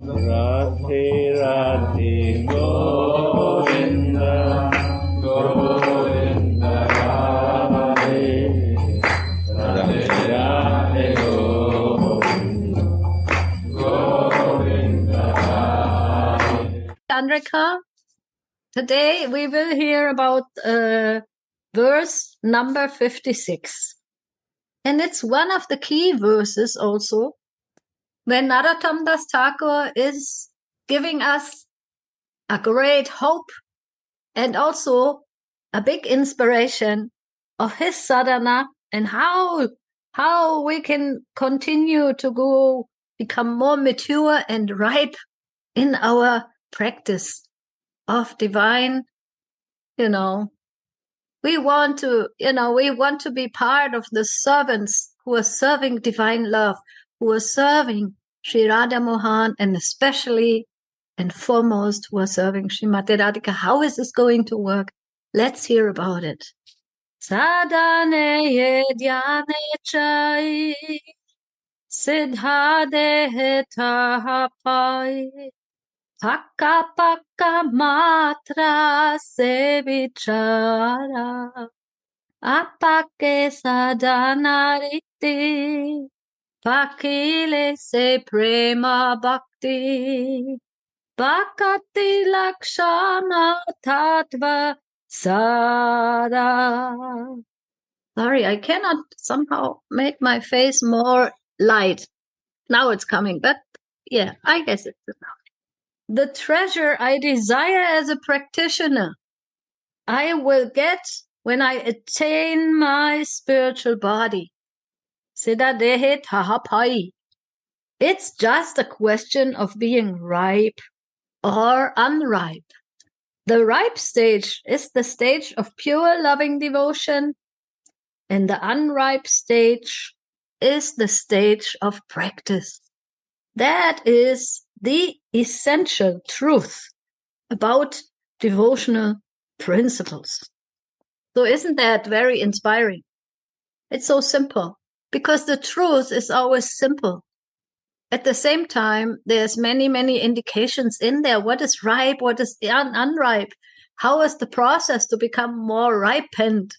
Radhe Radhe Govinda Govinda Radhe Radhe Radhe Govinda Govinda Radhe. Candrika, today we will hear about verse number 56. And it's one of the key verses also, when Narottam Das Thakur is giving us a great hope and also a big inspiration of his sadhana and how we can continue to become more mature and ripe in our practice of divine, we want to be part of the servants who are serving divine love, who are serving Sri Radha Mohan, and especially and foremost who are serving Srimati Radhika. How is this going to work? Let's hear about it. Sadhane dhyane chai siddhade tahapai Pakka pakka matra se vichara apake sadhana riti pakile se prema bhakti bhakti lakshana tattva sada. Sorry, I cannot somehow make my face more light. Now it's coming, but yeah, I guess it's enough. The treasure I desire as a practitioner, I will get when I attain my spiritual body. Siddha dehe tahapai. It's just a question of being ripe or unripe. The ripe stage is the stage of pure loving devotion, and the unripe stage is the stage of practice. That is the essential truth about devotional principles. So isn't that very inspiring? It's so simple because the truth is always simple. At the same time, there's many, many indications in there. What is ripe? What is unripe? How is the process to become more ripened?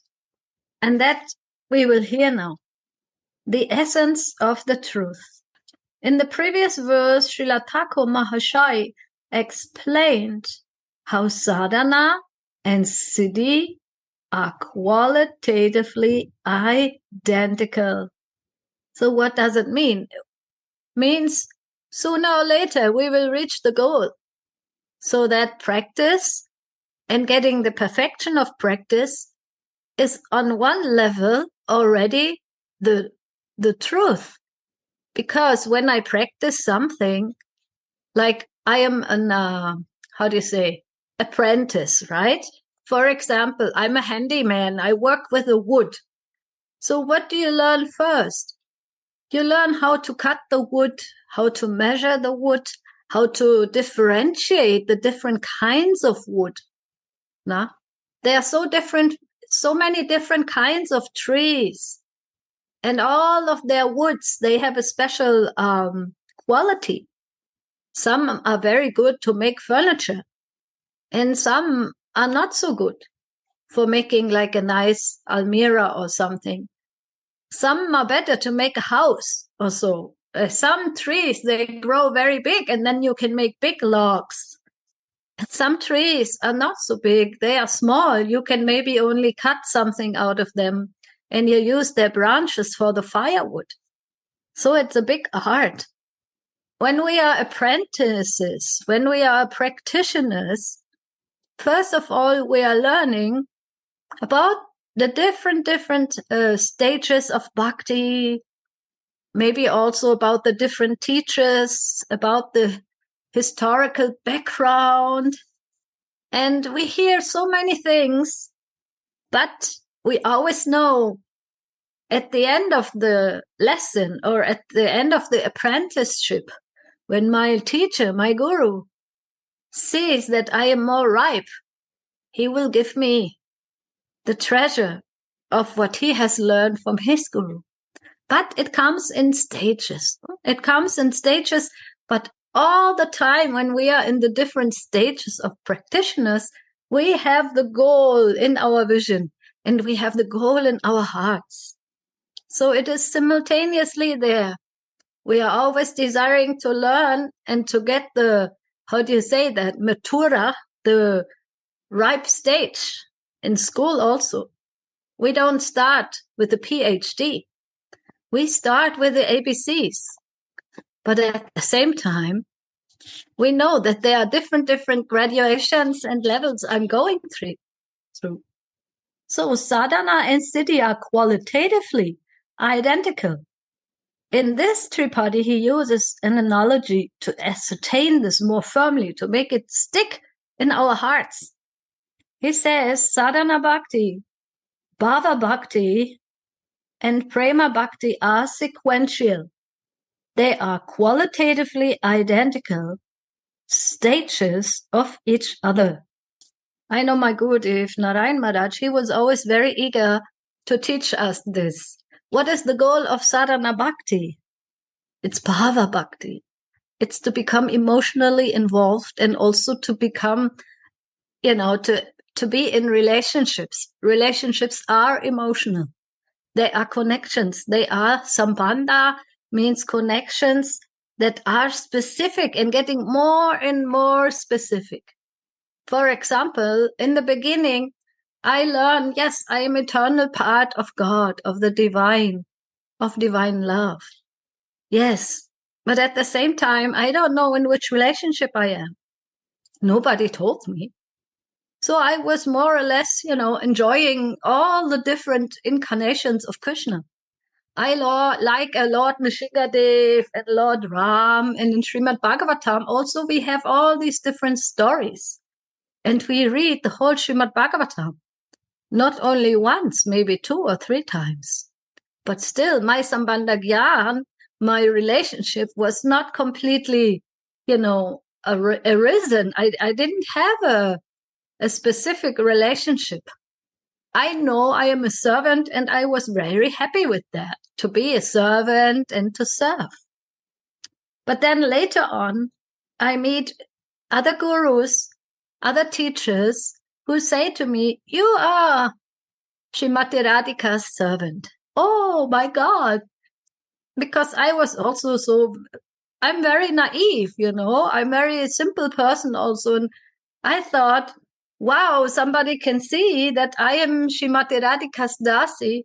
And that we will hear now. The essence of the truth. In the previous verse, Srila Thakur Mahashai explained how sadhana and siddhi are qualitatively identical. So what does it mean? It means sooner or later we will reach the goal. So that practice and getting the perfection of practice is on one level already the truth. Because when I practice something, like I am an, apprentice, right? For example, I'm a handyman. I work with the wood. So what do you learn first? You learn how to cut the wood, how to measure the wood, how to differentiate the different kinds of wood. Nah? There are so many different kinds of trees. And all of their woods, they have a special quality. Some are very good to make furniture. And some are not so good for making like a nice almirah or something. Some are better to make a house or so. Some trees, they grow very big and then you can make big logs. Some trees are not so big. They are small. You can maybe only cut something out of them. And you use their branches for the firewood. So it's a big art. When we are apprentices, when we are practitioners, first of all, we are learning about the different stages of bhakti, maybe also about the different teachers, about the historical background. And we hear so many things, but we always know at the end of the lesson or at the end of the apprenticeship, when my teacher, my guru, sees that I am more ripe, he will give me the treasure of what he has learned from his guru. But it comes in stages. But all the time when we are in the different stages of practitioners, we have the goal in our vision and we have the goal in our hearts. So it is simultaneously there. We are always desiring to learn and to get the, how do you say that, matura, the ripe stage in school also. We don't start with the PhD. We start with the ABCs. But at the same time, we know that there are different graduations and levels I'm going through. So sadhana and siddhi are qualitatively identical. In this Triparthi, he uses an analogy to ascertain this more firmly, to make it stick in our hearts. He says sadhana bhakti, bhava bhakti, and prema bhakti are sequential. They are qualitatively identical stages of each other. I know my Gurudev, Narayan Maharaj, he was always very eager to teach us this. What is the goal of sadhana bhakti? It's bhava bhakti. It's to become emotionally involved and also to become, to be in relationships. Relationships are emotional. They are connections. They are sambandha, means connections that are specific and getting more and more specific. For example, in the beginning, I learned, yes, I am eternal part of God, of the divine, of divine love. Yes, but at the same time, I don't know in which relationship I am. Nobody told me. So I was more or less, enjoying all the different incarnations of Krishna. I like Lord Nrsimhadev and Lord Ram, and in Srimad Bhagavatam also we have all these different stories. And we read the whole Srimad Bhagavatam, not only once, maybe 2 or 3 times. But still, my Sambandha Gyan, my relationship was not completely, arisen. I didn't have a specific relationship. I know I am a servant and I was very happy with that, to be a servant and to serve. But then later on, I meet other gurus, other teachers who say to me, you are Srimati Radhika's servant. Oh my God. Because I was also I'm very naive, I'm a very simple person also. And I thought, wow, somebody can see that I am Srimati Radhika's Dasi.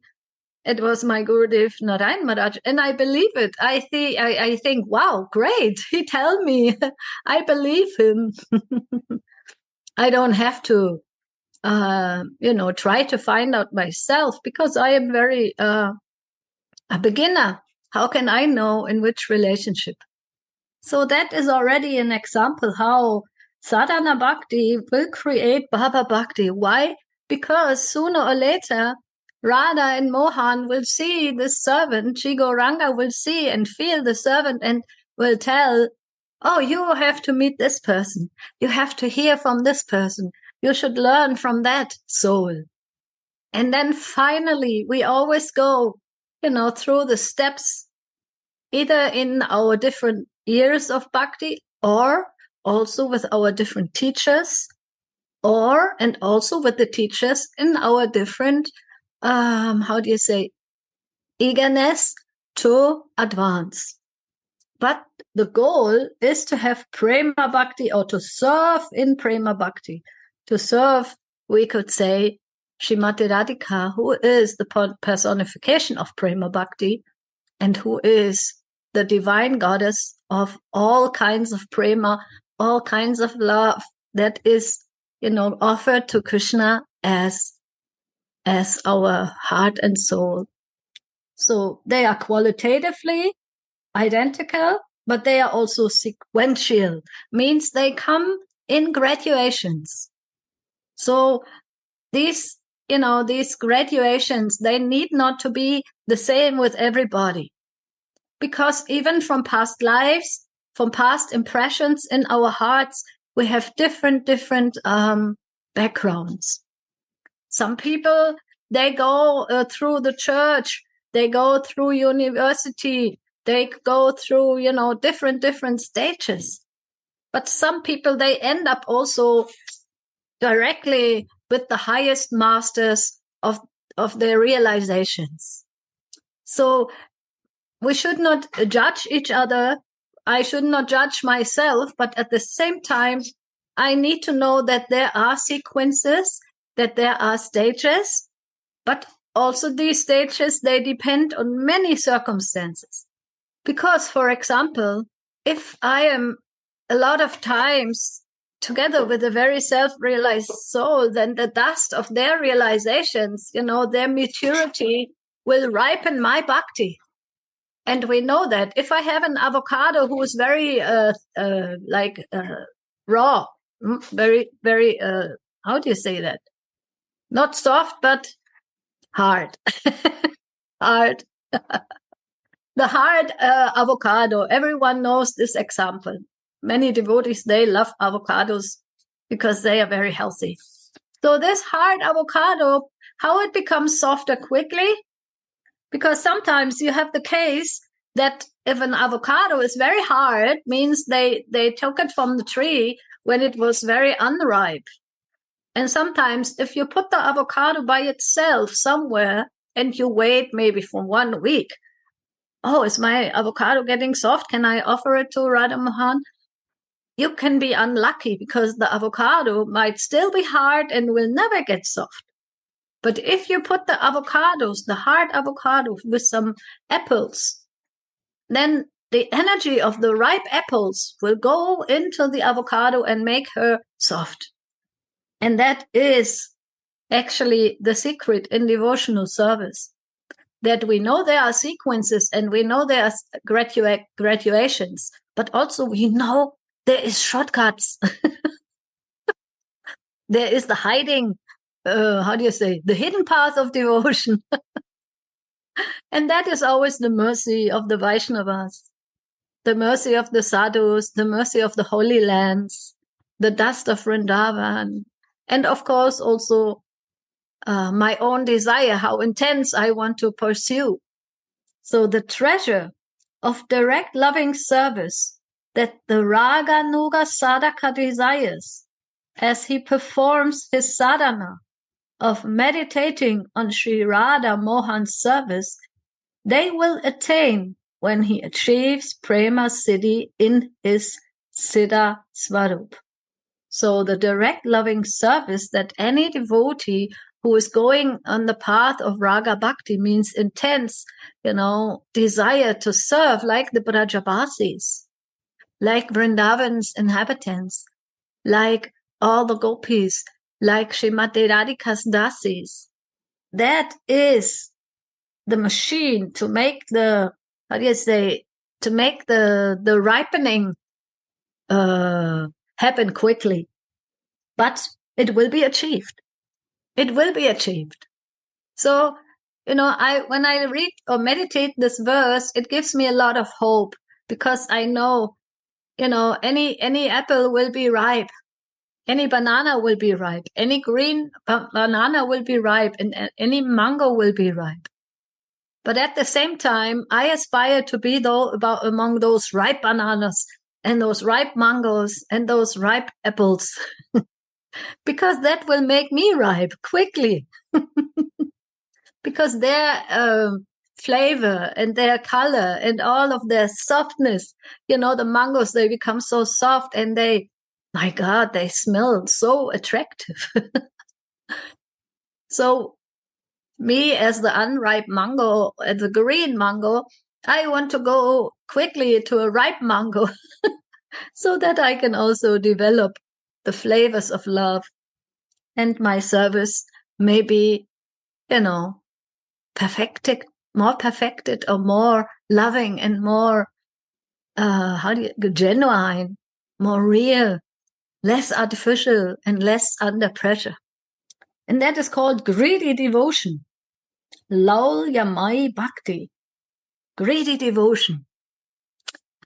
It was my Gurudev Narayan Maharaj, and I believe it. I think, wow, great. He tell me, I believe him. I don't have to, try to find out myself because I am very a beginner. How can I know in which relationship? So that is already an example how sadhana bhakti will create bhava bhakti. Why? Because sooner or later, Radha and Mohan will see this servant, Sri Gauranga will see and feel the servant and will tell, oh, you have to meet this person. You have to hear from this person. You should learn from that soul. And then finally, we always go, through the steps, either in our different years of bhakti or also with our different teachers and also with the teachers in our different, eagerness to advance. But the goal is to have Prema Bhakti or to serve in Prema Bhakti. To serve, we could say, Srimati Radhika, who is the personification of Prema Bhakti and who is the divine goddess of all kinds of prema, all kinds of love that is, offered to Krishna as our heart and soul. So they are qualitatively identical, but they are also sequential, means they come in graduations. So these graduations, they need not to be the same with everybody. Because even from past lives, from past impressions in our hearts, we have different backgrounds. Some people, they go through the church, they go through university, they go through, different stages. But some people, they end up also directly with the highest masters of their realizations. So we should not judge each other. I should not judge myself, but at the same time, I need to know that there are sequences, that there are stages, but also these stages, they depend on many circumstances. Because, for example, if I am a lot of times together with a very self-realized soul, then the dust of their realizations, their maturity will ripen my bhakti. And we know that if I have an avocado who is very raw, very, very, how do you say that? Not soft, but hard. Hard. The hard avocado, everyone knows this example. Many devotees, they love avocados because they are very healthy. So this hard avocado, how it becomes softer quickly? Because sometimes you have the case that if an avocado is very hard, means they took it from the tree when it was very unripe. And sometimes if you put the avocado by itself somewhere and you wait maybe for 1 week, oh, is my avocado getting soft? Can I offer it to Radha Mohan? You can be unlucky because the avocado might still be hard and will never get soft. But if you put the avocados, the hard avocados with some apples, then the energy of the ripe apples will go into the avocado and make her soft. And that is actually the secret in devotional service. That we know there are sequences and we know there are graduations, but also we know there is shortcuts. There is the hiding, the hidden path of devotion. And that is always the mercy of the Vaishnavas, the mercy of the sadhus, the mercy of the holy lands, the dust of Vrindavan, and of course also my own desire, how intense I want to pursue. So the treasure of direct loving service that the Raga Nuga Sadhaka desires as he performs his sadhana of meditating on Sri Radha Mohan's service, they will attain when he achieves Prema Siddhi in his Siddha Swarup. So the direct loving service that any devotee who is going on the path of Raga Bhakti means intense, desire to serve like the Brajavasis, like Vrindavan's inhabitants, like all the gopis, like Srimati Radhika's dasis. That is the machine to make the ripening happen quickly. But it will be achieved. It will be achieved. So, when I read or meditate this verse, it gives me a lot of hope because I know, any apple will be ripe. Any banana will be ripe. Any green banana will be ripe and any mango will be ripe. But at the same time, I aspire to be among those ripe bananas and those ripe mangoes and those ripe apples. Because that will make me ripe quickly. Because their flavor and their color and all of their softness, the mangoes, they become so soft and my God, they smell so attractive. So me as the unripe mango, the green mango, I want to go quickly to a ripe mango so that I can also develop the flavors of love, and my service may be, perfected or more loving and more, genuine, more real, less artificial and less under pressure. And that is called greedy devotion. Laul Yamai Bhakti. Greedy devotion.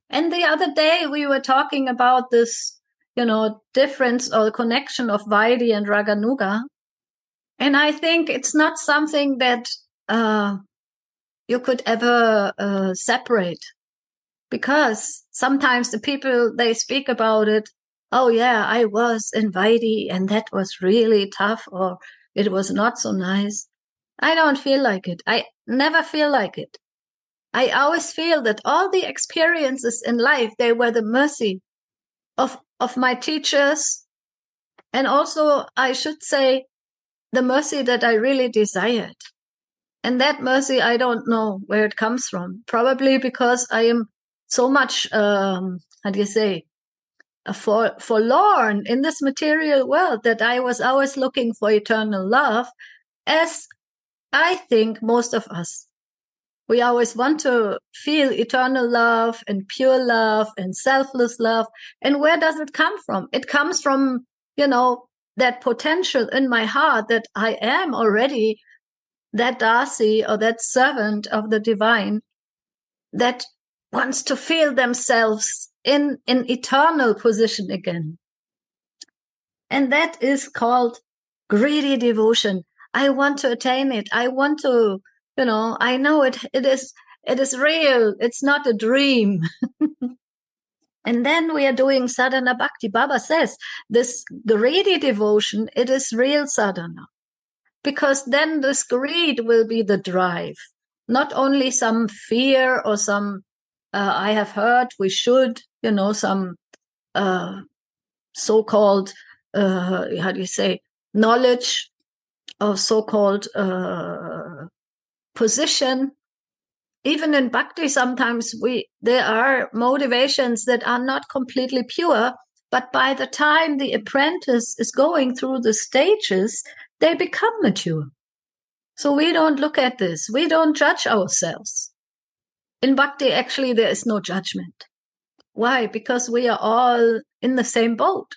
And the other day we were talking about this, difference or connection of Vaidhi and Raganuga. And I think it's not something that you could ever separate. Because sometimes the people, they speak about it. Oh yeah, I was in Vaidhi and that was really tough, or it was not so nice. I don't feel like it. I never feel like it. I always feel that all the experiences in life, they were the mercy of my teachers. And also, I should say, the mercy that I really desired. And that mercy, I don't know where it comes from. Probably because I am so much, how do you say, forlorn in this material world, that I was always looking for eternal love, as I think most of us. We always want to feel eternal love and pure love and selfless love. And where does it come from? It comes from, that potential in my heart that I am already that Darcy or that servant of the divine that wants to feel themselves in an eternal position again. And that is called greedy devotion. I want to attain it. I want to, I know it is real. It's not a dream. And then we are doing sadhana bhakti. Baba says this greedy devotion, it is real sadhana. Because then this greed will be the drive, not only some fear or some, I have heard we should, some so-called, how do you say, knowledge or so-called position. Even in bhakti, sometimes there are motivations that are not completely pure, but by the time the apprentice is going through the stages, they become mature. So we don't look at this. We don't judge ourselves. In bhakti, actually, there is no judgment. Why? Because we are all in the same boat.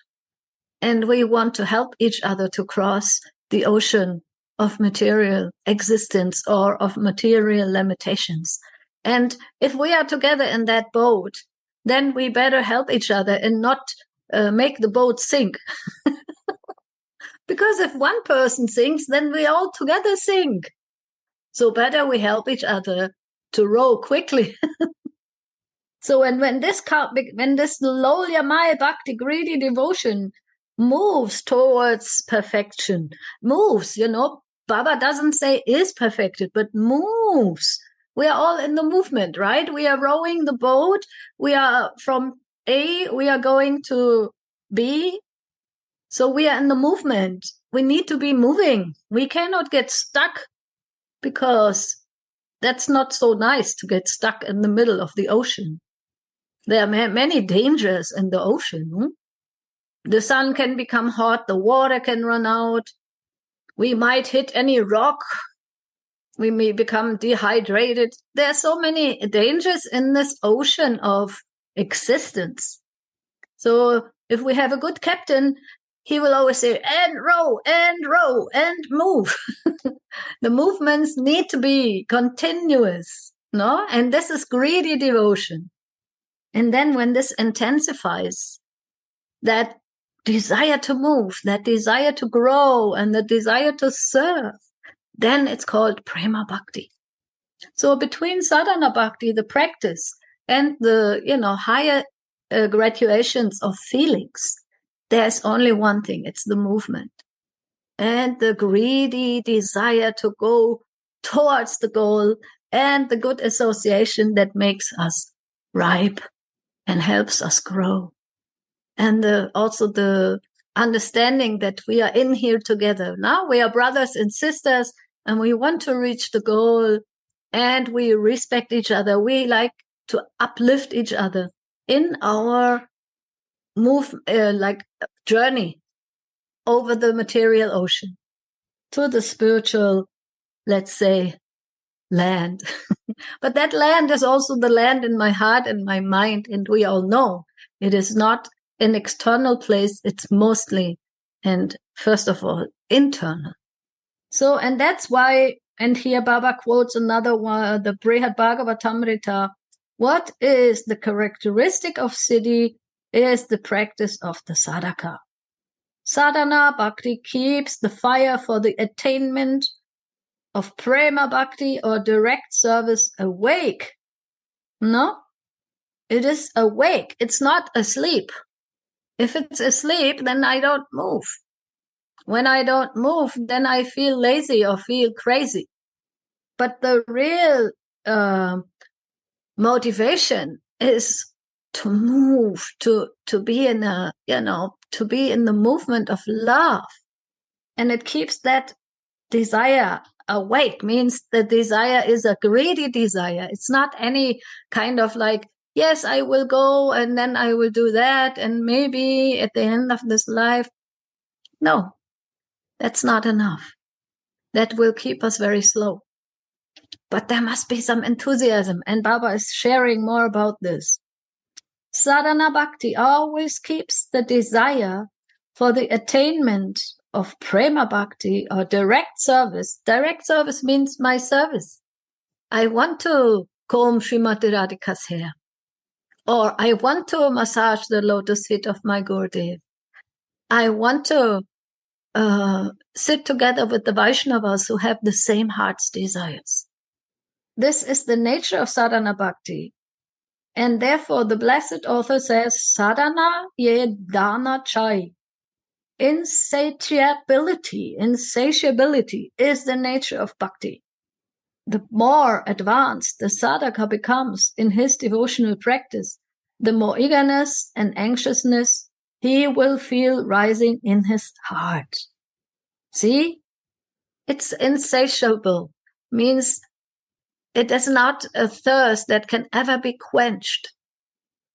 And we want to help each other to cross the ocean of material existence or of material limitations. And if we are together in that boat, then we better help each other and not make the boat sink. Because if one person sinks, then we all together sink. So better we help each other to row quickly. So when this lolya maya bhakti, greedy devotion, moves towards perfection, Baba doesn't say is perfected, but moves. We are all in the movement, right? We are rowing the boat. We are from A, we are going to B. So we are in the movement. We need to be moving. We cannot get stuck, because that's not so nice to get stuck in the middle of the ocean. There are many dangers in the ocean. The sun can become hot. The water can run out. We might hit any rock. We may become dehydrated. There are so many dangers in this ocean of existence. So if we have a good captain, he will always say, and row, and move. The movements need to be continuous, no? And this is greedy devotion. And then when this intensifies, that desire to move, that desire to grow, and the desire to serve, then it's called Prema Bhakti. So between sadhana bhakti, the practice, and the, higher graduations of feelings, there's only one thing. It's the movement. And the greedy desire to go towards the goal, and the good association that makes us ripe and helps us grow. And also the understanding that we are in here together. Now we are brothers and sisters, and we want to reach the goal, and we respect each other. We like to uplift each other in our journey over the material ocean to the spiritual, let's say, land. But that land is also the land in my heart and my mind. And we all know it is not an external place. It's mostly, and first of all, internal. So, and that's why, and here Baba quotes another one, the Brihad Bhagavatamrita. What is the characteristic of siddhi is the practice of the sadhaka. Sadhana bhakti keeps the fire for the attainment of Prema Bhakti or direct service awake. No? It is awake. It's not asleep. If it's asleep, then I don't move. When I don't move, then I feel lazy or feel crazy. But the real motivation is to move, to be in a, to be in the movement of love. And it keeps that desire awake, means the desire is a greedy desire. It's not any kind of like, yes, I will go and then I will do that. And maybe at the end of this life. No, that's not enough. That will keep us very slow. But there must be some enthusiasm. And Baba is sharing more about this. Sadhana Bhakti always keeps the desire for the attainment of Prema Bhakti or direct service. Direct service means my service. I want to comb Srimati Radhika's hair. Or I want to massage the lotus feet of my Gurudev. I want to sit together with the Vaishnavas who have the same heart's desires. This is the nature of sadhana bhakti. And therefore the blessed author says, sadhana ye dana chai. Insatiability is the nature of bhakti. The more advanced the sadhaka becomes in his devotional practice, the more eagerness and anxiousness he will feel rising in his heart. See? It's insatiable, means it is not a thirst that can ever be quenched.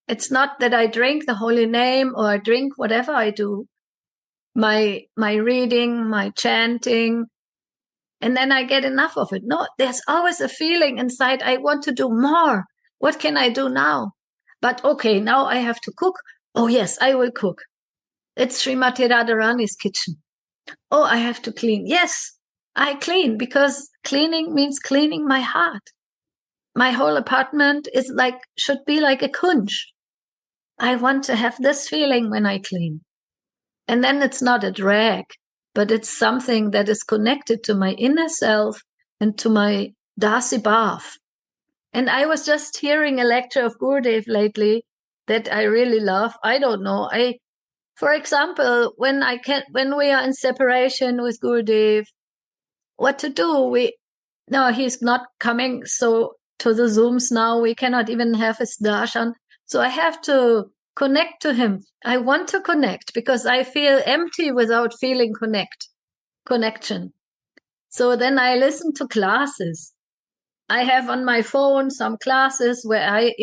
It's not that I drink the holy name or I drink whatever I do, my reading, my chanting, and then I get enough of it. No, there's always a feeling inside, I want to do more. What can I do now? But okay, now I have to cook. Oh yes, I will cook. It's Srimati Radharani's kitchen. Oh, I have to clean. Yes, I clean, because cleaning means cleaning my heart. My whole apartment should be like a kunj. I want to have this feeling when I clean. And then it's not a drag, but it's something that is connected to my inner self and to my Dasi Bhav. And I was just hearing a lecture of Gurudev lately that I really love. I don't know. For example, when we are in separation with Gurudev, what to do? He's not coming so to the Zooms now. We cannot even have his darshan. So I have to connect to him. I want to connect because I feel empty without feeling connection. So then I listen to classes. I have on my phone some classes where I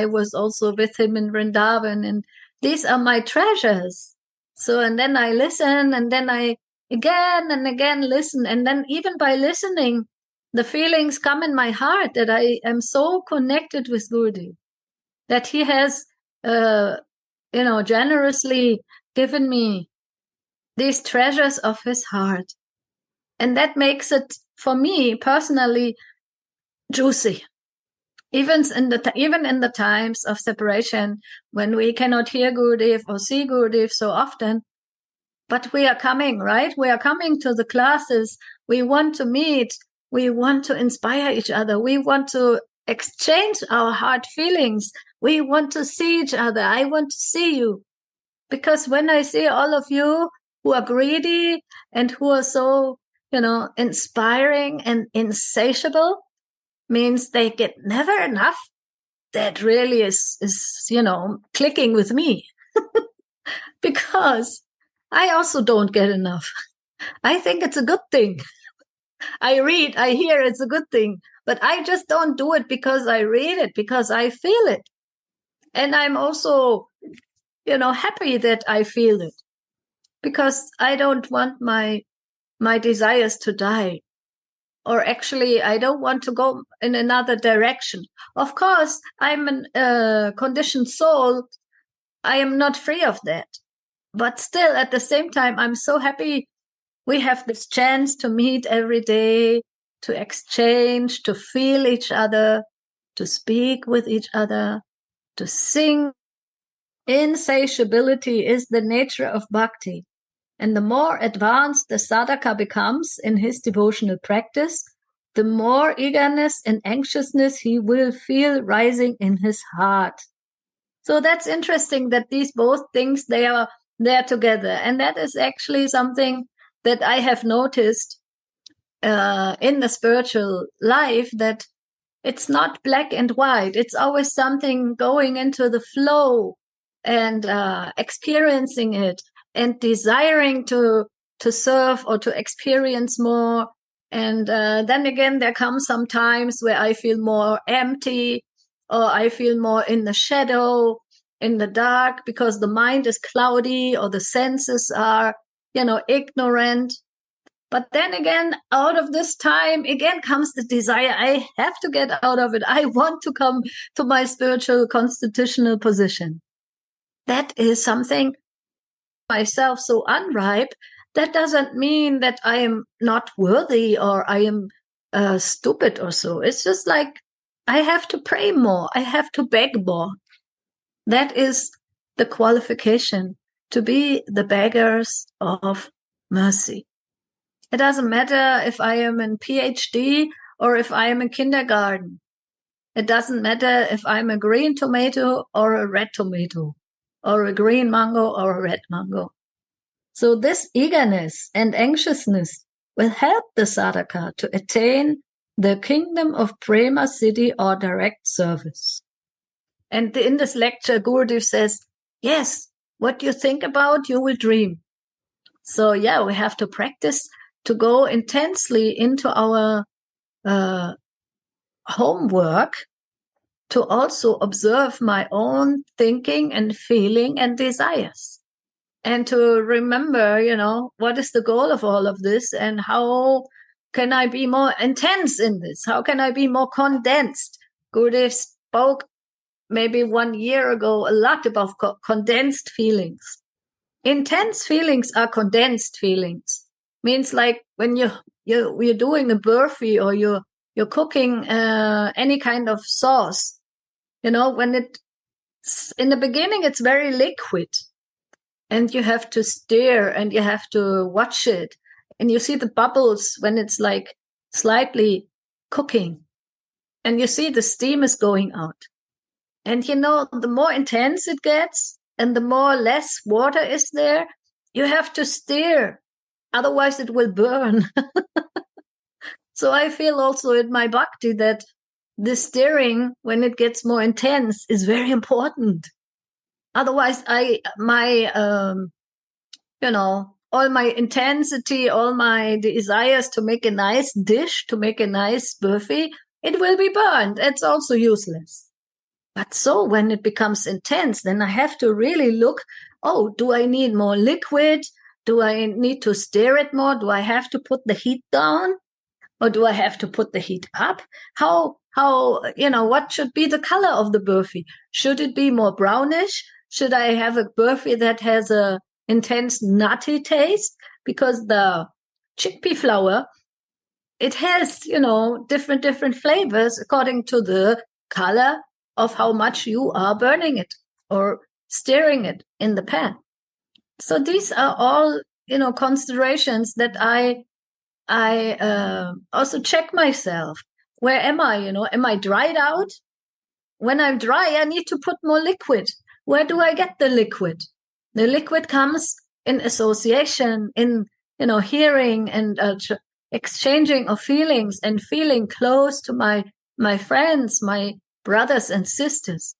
was also with him in Vrindavan, and these are my treasures. So, and then I listen, and then I again and again listen. And then even by listening, the feelings come in my heart that I am so connected with Gurudev, that he has, generously given me these treasures of his heart. And that makes it, for me personally, juicy. Even in the times of separation, when we cannot hear Gurudev or see Gurudev so often, but we are coming, right? We are coming to the classes. We want to meet. We want to inspire each other. We want to exchange our heart feelings. We want to see each other. I want to see you. Because when I see all of you who are greedy and who are so, inspiring and insatiable, means they get never enough. That really is clicking with me. Because I also don't get enough. I think it's a good thing. I read, I hear, it's a good thing. But I just don't do it because I read it, because I feel it. And I'm also, happy that I feel it. Because I don't want my desires to die. Or actually, I don't want to go in another direction. Of course, I'm a conditioned soul. I am not free of that. But still, at the same time, I'm so happy we have this chance to meet every day, to exchange, to feel each other, to speak with each other, to sing. Insatiability is the nature of bhakti. And the more advanced the sadhaka becomes in his devotional practice, the more eagerness and anxiousness he will feel rising in his heart. So that's interesting that these both things, they're together. And that is actually something that I have noticed in the spiritual life, that it's not black and white. It's always something going into the flow and experiencing it and desiring to serve or to experience more. And then again, there come some times where I feel more empty, or I feel more in the shadow, in the dark, because the mind is cloudy or the senses are, ignorant. But then again, out of this time, again comes the desire. I have to get out of it. I want to come to my spiritual constitutional position. That is something myself so unripe. That doesn't mean that I am not worthy or I am stupid or so. It's just like I have to pray more. I have to beg more. That is the qualification to be the beggars of mercy. It doesn't matter if I am in PhD or if I am in kindergarten. It doesn't matter if I'm a green tomato or a red tomato, or a green mango or a red mango. So this eagerness and anxiousness will help the sadhaka to attain the kingdom of Prema Siddhi or direct service. And in this lecture, Gurudev says, yes, what you think about, you will dream. So yeah, we have to practice to go intensely into our homework, to also observe my own thinking and feeling and desires, and to remember, what is the goal of all of this, and how can I be more intense in this? How can I be more condensed? Gurudev spoke maybe 1 year ago a lot about condensed feelings. Intense feelings are condensed feelings. Means like when you're doing a burfi, or you're cooking any kind of sauce, when it's in the beginning, it's very liquid, and you have to stir and you have to watch it, and you see the bubbles when it's like slightly cooking, and you see the steam is going out. And the more intense it gets and the more less water is there, you have to stir. Otherwise, it will burn. So I feel also in my bhakti that the stirring, when it gets more intense, is very important. Otherwise, all my intensity, all my desires to make a nice dish, to make a nice burfi, it will be burned. It's also useless. But so when it becomes intense, then I have to really look, do I need more liquid? Do I need to stir it more? Do I have to put the heat down? Or do I have to put the heat up? What should be the color of the burfi? Should it be more brownish? Should I have a burfi that has a intense nutty taste? Because the chickpea flour, it has, different flavors according to the color of how much you are burning it or stirring it in the pan. So these are all, considerations that I also check myself. Where am I? Am I dried out? When I'm dry, I need to put more liquid. Where do I get the liquid? The liquid comes in association, in, hearing and exchanging of feelings, and feeling close to my friends, my brothers and sisters,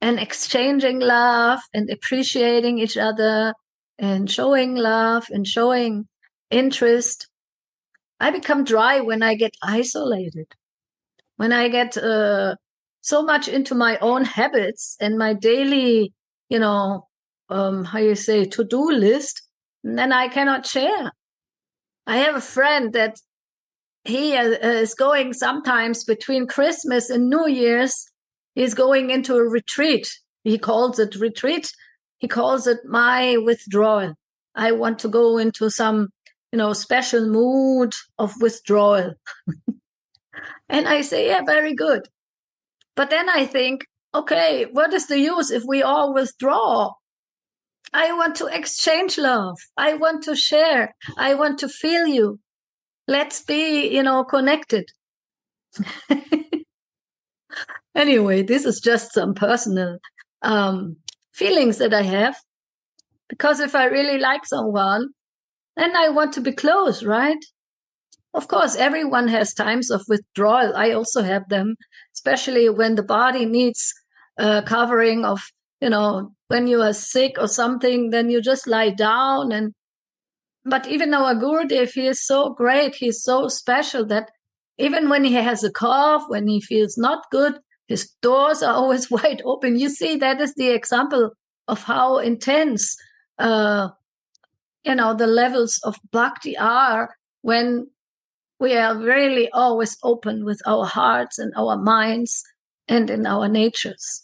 and exchanging love and appreciating each other and showing love and showing interest. I become dry when I get isolated, when I get so much into my own habits and my daily, to-do list, and then I cannot share. I have a friend that he is going sometimes between Christmas and New Year's. He's going into a retreat. He calls it retreat. He calls it my withdrawal. I want to go into some, special mood of withdrawal. And I say, yeah, very good. But then I think, okay, what is the use if we all withdraw? I want to exchange love. I want to share. I want to feel you. Let's be, connected. Anyway, this is just some personal feelings that I have. Because if I really like someone, then I want to be close, right? Of course, everyone has times of withdrawal. I also have them, especially when the body needs covering of, when you are sick or something, then you just lie down. But even our Gurudev, he is so great. He's so special that even when he has a cough, when he feels not good, his doors are always wide open. You see, that is the example of how intense, the levels of bhakti are when we are really always open with our hearts and our minds and in our natures.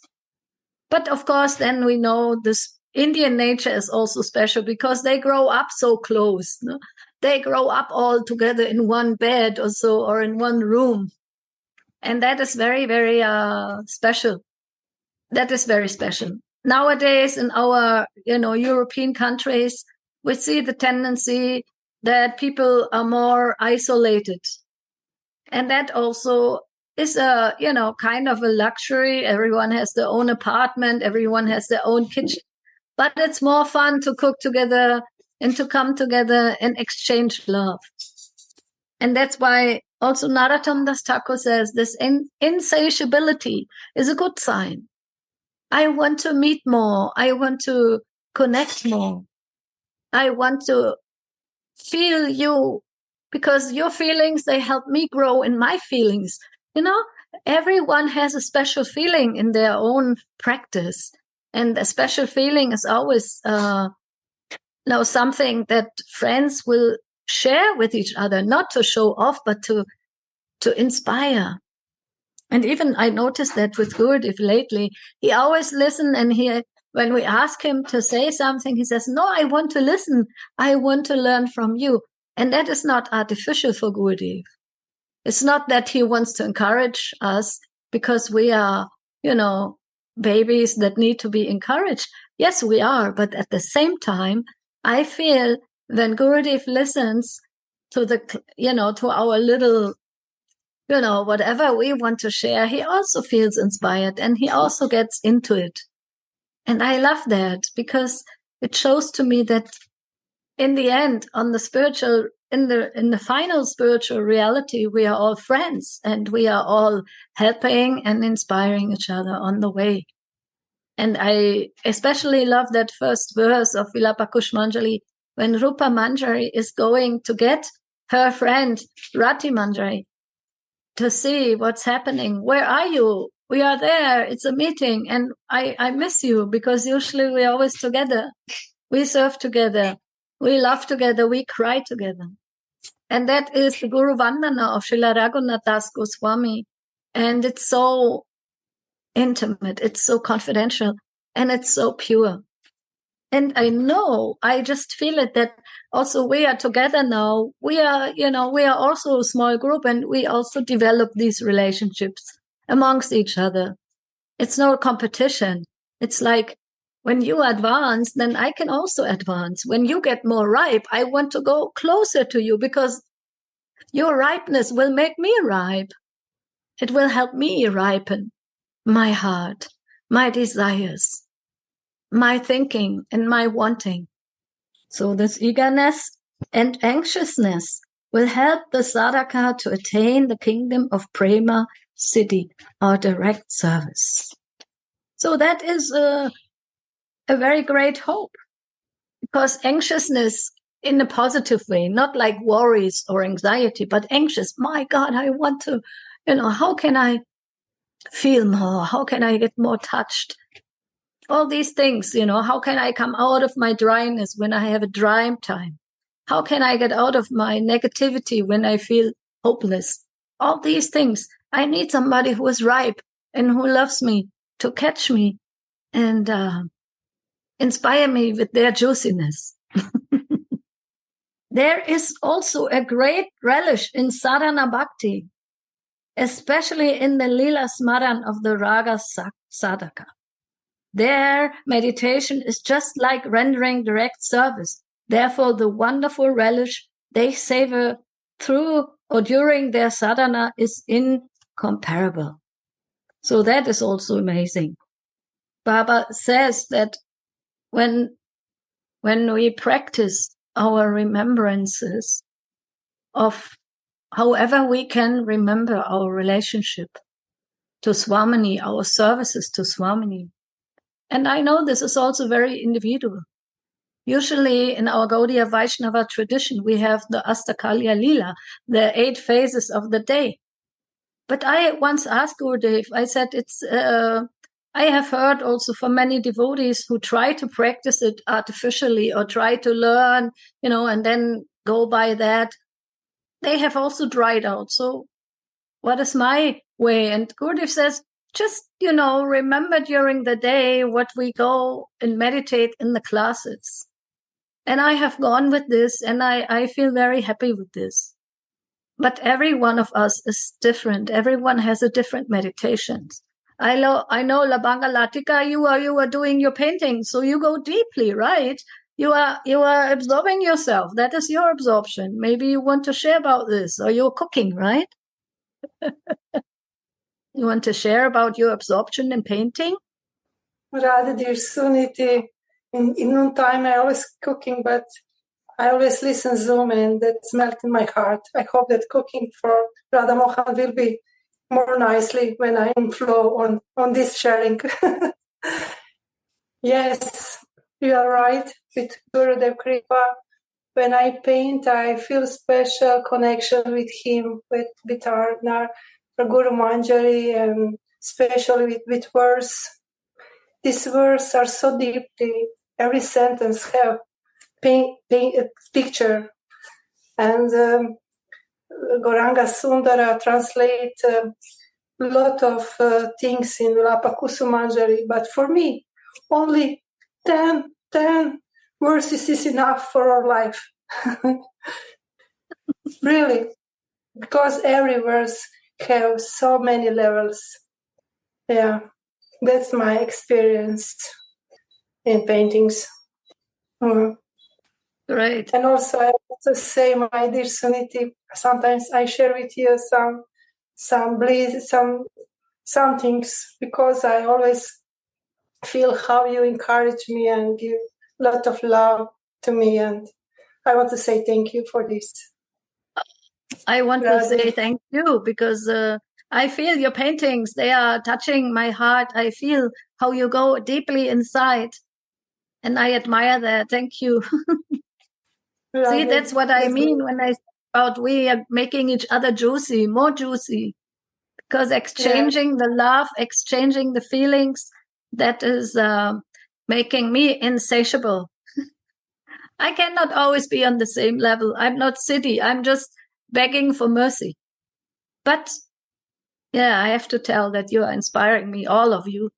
But of course, then we know this Indian nature is also special because they grow up so close. No? They grow up all together in one bed or so, or in one room. And that is very, very special. That is very special. Nowadays, in our, European countries, we see the tendency that people are more isolated. And that also is a, kind of a luxury. Everyone has their own apartment. Everyone has their own kitchen. But it's more fun to cook together and to come together and exchange love. And that's why also Narottam Das Thakur says this insatiability is a good sign. I want to meet more. I want to connect more. I want to feel you, because your feelings, they help me grow in my feelings. Everyone has a special feeling in their own practice. And a special feeling is always something that friends will share with each other, not to show off, but to inspire. And even I noticed that with Gurudev lately, he always listens, and when we ask him to say something, he says, no, I want to listen. I want to learn from you. And that is not artificial for Gurudev. It's not that he wants to encourage us because we are, babies that need to be encouraged. Yes, we are. But at the same time, I feel when Gurudev listens to to our little, whatever we want to share, he also feels inspired and he also gets into it. And I love that because it shows to me that in the end, on the spiritual, in the final spiritual reality, we are all friends and we are all helping and inspiring each other on the way. And I especially love that first verse of Vilapa Kushmanjali when Rupa Manjari is going to get her friend Rati Manjari to see what's happening. Where are you? We are there. It's a meeting. And I miss you because usually we're always together. We serve together. We laugh together. We cry together. And that is the Guru Vandana of Srila Raghunath Das Goswami. And it's so intimate. It's so confidential. And it's so pure. And I know, I just feel it that also we are together now. We are, we are also a small group and we also develop these relationships amongst each other. It's no competition. It's like when you advance, then I can also advance. When you get more ripe, I want to go closer to you because your ripeness will make me ripe. It will help me ripen my heart, my desires, my thinking and my wanting. So this eagerness and anxiousness will help the sadhaka to attain the kingdom of Prema, Siddhi, or direct service. So that is a very great hope, because anxiousness in a positive way, not like worries or anxiety, but anxious. My God, I want to, how can I feel more? How can I get more touched? All these things, how can I come out of my dryness when I have a dry time? How can I get out of my negativity when I feel hopeless? All these things. I need somebody who is ripe and who loves me to catch me and inspire me with their juiciness. There is also a great relish in sadhana bhakti, especially in the lila smaran of the raga sadhaka. Their meditation is just like rendering direct service. Therefore, the wonderful relish they savor through or during their sadhana is incomparable. So that is also amazing. Baba says that when we practice our remembrances of however we can remember our relationship to Swamini, our services to Swamini. And I know this is also very individual. Usually in our Gaudiya Vaishnava tradition, we have the Astakalya Lila, the 8 phases of the day. But I once asked Gurudev, I said, I have heard also from many devotees who try to practice it artificially or try to learn, and then go by that. They have also dried out. So what is my way? And Gurudev says, just, remember during the day what we go and meditate in the classes. And I have gone with this, and I feel very happy with this. But every one of us is different. Everyone has a different meditations. I know Labanga Latika, you are doing your painting, so you go deeply, right? You are absorbing yourself. That is your absorption. Maybe you want to share about this, or you're cooking, right? You want to share about your absorption in painting? Rather, dear Suniti, in noon time I always cooking, but I always listen Zoom, and that's melting my heart. I hope that cooking for Radha Mohan will be more nicely when I'm in flow on this sharing. Yes, you are right. With Gurudev Kripa, when I paint, I feel special connection with him, with our Guru Manjari, and especially with verse. These words are so deeply. Every sentence have paint a picture, and Gauranga Sundara translate a lot of things in Lapa Kusumanjari, but for me, only 10 verses is enough for our life. Really, because every verse has so many levels. Yeah, that's my experience in paintings. Great. And also, I want to say, my dear Suniti, sometimes I share with you some bliss, some things, because I always feel how you encourage me and give a lot of love to me, and I want to say thank you for this. I want to say thank you, because I feel your paintings, they are touching my heart. I feel how you go deeply inside, and I admire that. Thank you. See, that's what I mean when I say about we are making each other juicy, more juicy, because exchanging the love, exchanging the feelings, that is making me insatiable. I cannot always be on the same level. I'm not Siddhi. I'm just begging for mercy. But yeah, I have to tell that you are inspiring me, all of you,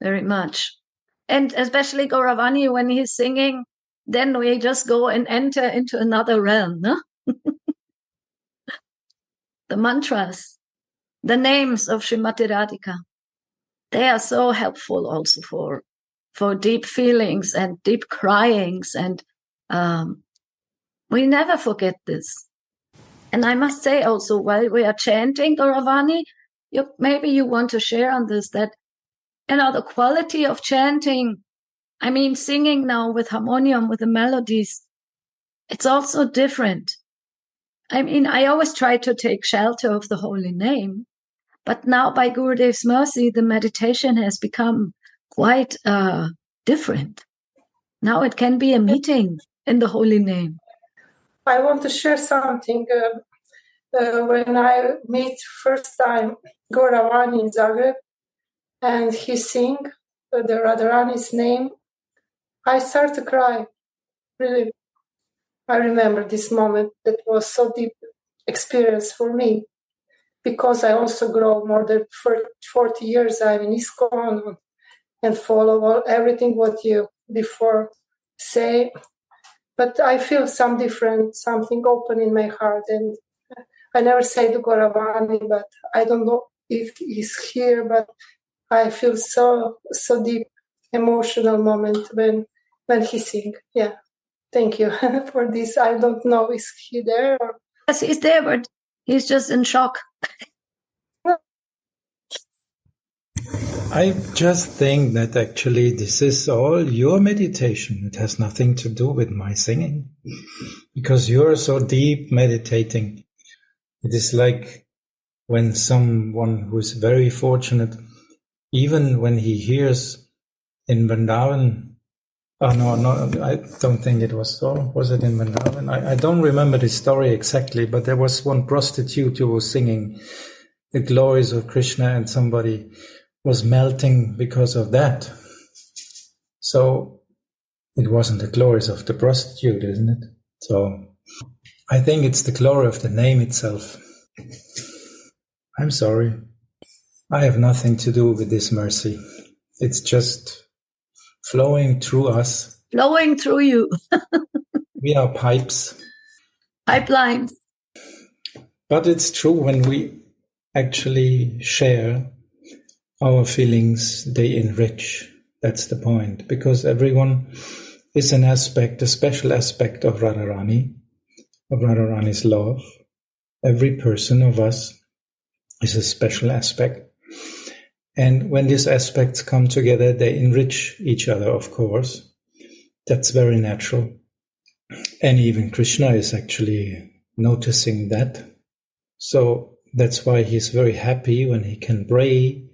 very much. And especially Gauravani, when he's singing, then we just go and enter into another realm, no? The mantras, the names of Srimati Radhika, they are so helpful also for deep feelings and deep cryings. And we never forget this. And I must say also, while we are chanting Gauravani, maybe you want to share on this, that, the quality of chanting, I mean, singing now with harmonium, with the melodies, it's also different. I mean, I always try to take shelter of the holy name, but now by Gurudev's mercy, the meditation has become quite different. Now it can be a meeting in the holy name. I want to share something. When I meet first time Gauravani in Zagreb, and he sing the Radharani's name, I start to cry. Really, I remember this moment. That was so deep experience for me, because I also grow more than 40 years. I'm in ISKCON and follow everything what you before say. But I feel something open in my heart. And I never say to Gauravani, but I don't know if he's here, but I feel so deep emotional moment when he sing. Yeah. Thank you for this. I don't know, is he there? Or... Yes, he's there, but he's just in shock. I just think that actually this is all your meditation. It has nothing to do with my singing, because you're so deep meditating. It is like when someone who is very fortunate, even when he hears in Vrindavan, no, I don't think it was so. Was it in Vrindavan? I don't remember the story exactly, but there was one prostitute who was singing the glories of Krishna, and somebody was melting because of that. So it wasn't the glories of the prostitute, isn't it? So I think it's the glory of the name itself. I'm sorry. I have nothing to do with this mercy. It's just flowing through us. Flowing through you. We are pipes. Pipelines. But it's true, when we actually share our feelings, they enrich. That's the point. Because everyone is an aspect, a special aspect of Radharani, of Radharani's love. Every person of us is a special aspect. And when these aspects come together, they enrich each other, of course. That's very natural. And even Krishna is actually noticing that. So that's why he's very happy when he can bray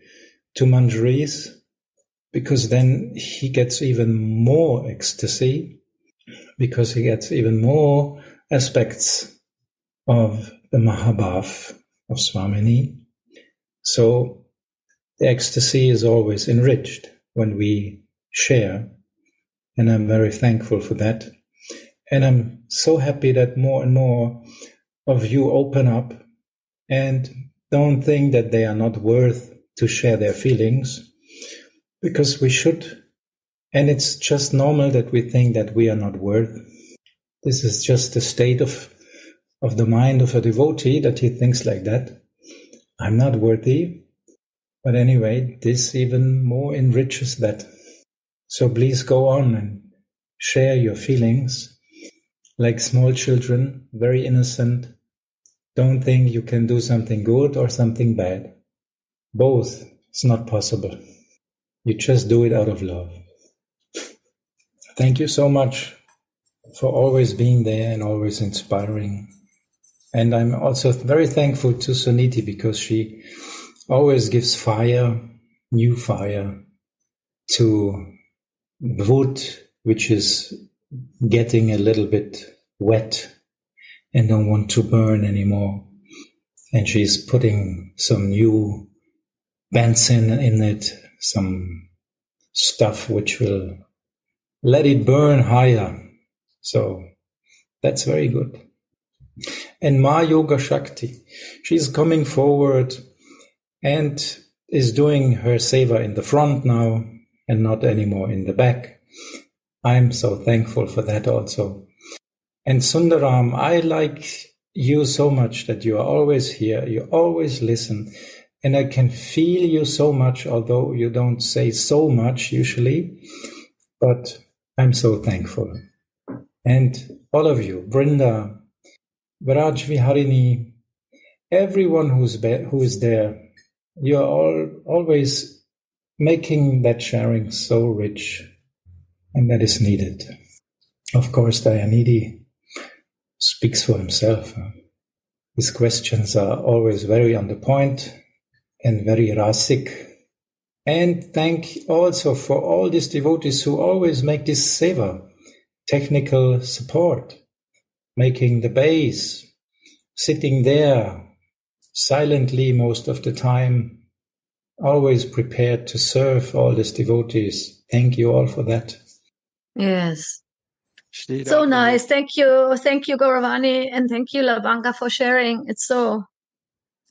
to Manjaris, because then he gets even more ecstasy, because he gets even more aspects of the Mahabhav of Swamini. So the ecstasy is always enriched when we share, and I'm very thankful for that. And I'm so happy that more and more of you open up and don't think that they are not worth to share their feelings, because we should. And it's just normal that we think that we are not worth. This is just the state of the mind of a devotee, that he thinks like that. I'm not worthy. But anyway, this even more enriches that. So please go on and share your feelings like small children, very innocent. Don't think you can do something good or something bad. Both is not possible. You just do it out of love. Thank you so much for always being there and always inspiring. And I'm also very thankful to Suniti, because she always gives fire, new fire, to wood which is getting a little bit wet and don't want to burn anymore. And she's putting some new benzene in it, some stuff which will let it burn higher. So that's very good. And Ma Yoga Shakti, she's coming forward and is doing her seva in the front now and not anymore in the back. I'm so thankful for that also. And Sundaram, I like you so much that you are always here, you always listen, and I can feel you so much, although you don't say so much usually, but I'm so thankful. And all of you, Brinda, Viraj Viharini, everyone who is there, you're all always making that sharing so rich, and that is needed. Of course, Dayanidhi speaks for himself. His questions are always very on the point and very rasik. And thank also for all these devotees who always make this seva, technical support, making the bass, sitting there silently most of the time, always prepared to serve all these devotees. Thank you all for that. Yes. So nice. Thank you. Thank you, Gauravani. And thank you, Lavanga, for sharing. It's so,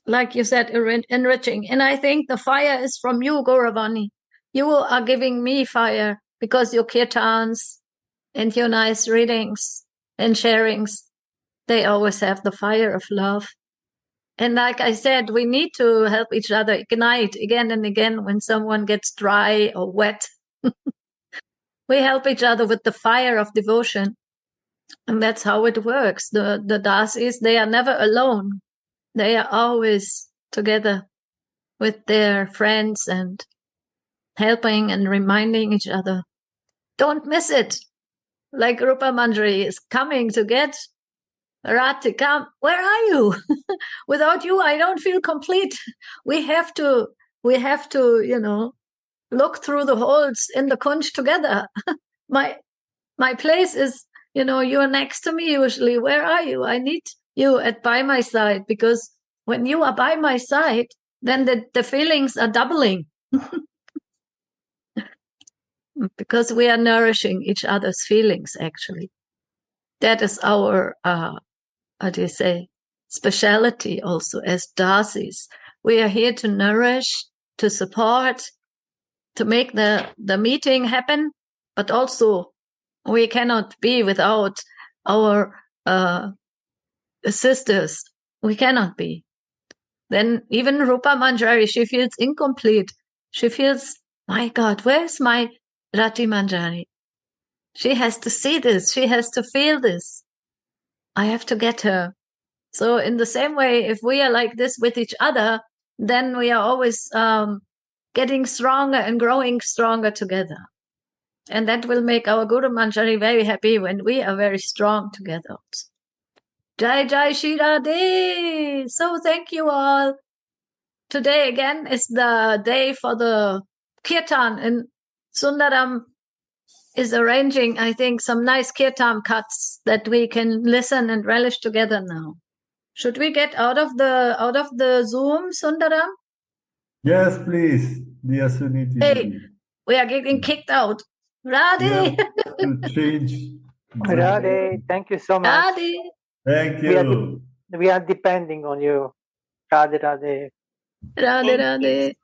like you said, enriching. And I think the fire is from you, Gauravani. You are giving me fire because your kirtans and your nice readings and sharings, they always have the fire of love. And like I said, we need to help each other ignite again and again when someone gets dry or wet. We help each other with the fire of devotion. And that's how it works. The Dasis, they are never alone. They are always together with their friends and helping and reminding each other. Don't miss it. Like Rupa Manjari is coming to get Ratika. Where are you? Without you, I don't feel complete. We have to, look through the holes in the conch together. My place is, you're next to me usually. Where are you? I need you by my side, because when you are by my side, then the feelings are doubling. Because we are nourishing each other's feelings, actually. That is our, speciality also as Dasis. We are here to nourish, to support, to make the meeting happen, but also we cannot be without our sisters. We cannot be. Then even Rupa Manjari, she feels incomplete. She feels, my God, where's my Rati Manjari? She has to see this. She has to feel this. I have to get her. So in the same way, if we are like this with each other, then we are always getting stronger and growing stronger together. And that will make our Guru Manjari very happy when we are very strong together. Jai Jai Shri Radhe. So thank you all. Today again is the day for the kirtan, and Sundaram is arranging, I think, some nice kirtan cuts that we can listen and relish together now. Should we get out of the Zoom, Sundaram? Yes, please, dear Suniti. Hey, we are getting kicked out. Radhe. To change. Radhe, thank you so much. Radhe. Thank you. We are depending on you. Radhe, Radhe. Radhe, Radhe.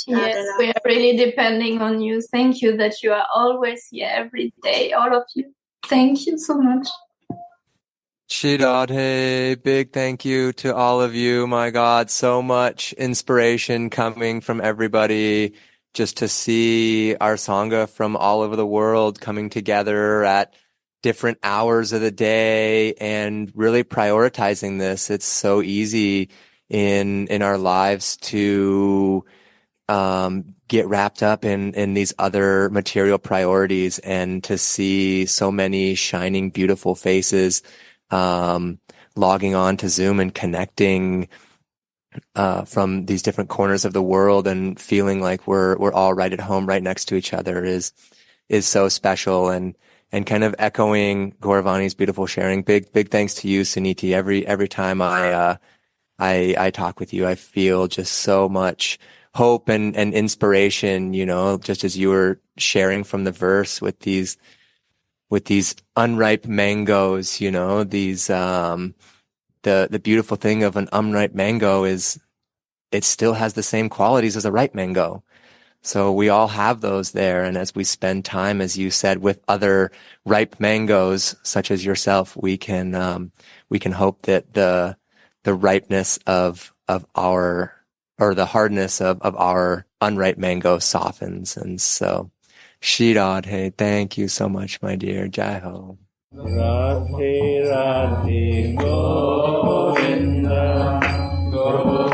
Yes, we are really depending on you. Thank you that you are always here every day, all of you. Thank you so much. Shri Radhe, big thank you to all of you. My God, so much inspiration coming from everybody, just to see our Sangha from all over the world coming together at different hours of the day and really prioritizing this. It's so easy in our lives to get wrapped up in these other material priorities, and to see so many shining, beautiful faces logging on to Zoom and connecting from these different corners of the world and feeling like we're all right at home, right next to each other is so special. And kind of echoing Gauravani's beautiful sharing. Big thanks to you, Suniti. Every time I talk with you, I feel just so much hope and inspiration, just as you were sharing from the verse with these unripe mangoes, these, the beautiful thing of an unripe mango is it still has the same qualities as a ripe mango. So we all have those there. And as we spend time, as you said, with other ripe mangoes, such as yourself, we can hope that the ripeness of our, or the hardness of our unripe mango softens. And so, Shri Radhe, thank you so much, my dear. Jai Ho. Radhe Radhe Govinda Govinda